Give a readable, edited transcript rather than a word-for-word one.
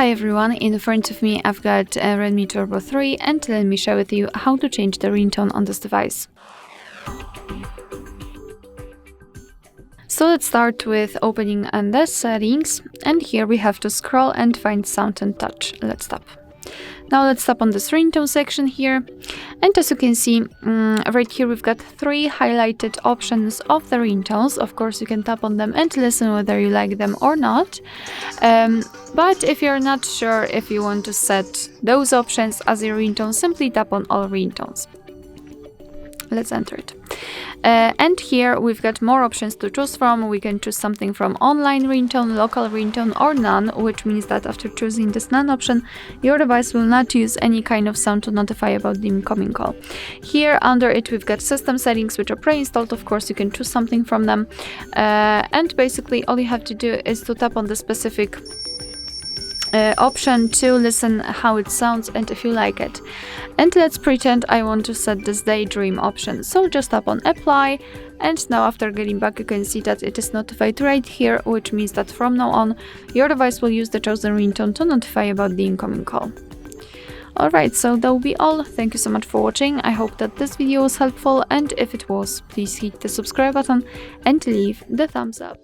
Hi everyone, in front of me I've got a Redmi Turbo 3 and let me share with you how to change the ringtone on this device. So let's start with opening the settings, and here we have to scroll and find sound and touch. Let's tap. Now let's tap on this ringtone section here, and as you can see right here we've got 3 highlighted options of the ringtones. Of course you can tap on them and listen whether you like them or not, but if you're not sure if you want to set those options as your ringtone, simply tap on all ringtones. Let's enter it. And here we've got more options to choose from. We can choose something from online ringtone, local ringtone, or none, which means that after choosing this none option, your device will not use any kind of sound to notify about the incoming call. Here under it we've got system settings, which are pre-installed. Of course you can choose something from them, and basically all you have to do is to tap on the specific option to listen how it sounds and if you like it. And let's pretend I want to set this daydream option, so just tap on apply, and now after getting back you can see that it is notified right here, which means that from now on your device will use the chosen ringtone to notify about the incoming call. Alright, so that will be all. Thank you so much for watching. I hope that this video was helpful, and if it was, please hit the subscribe button and leave the thumbs up.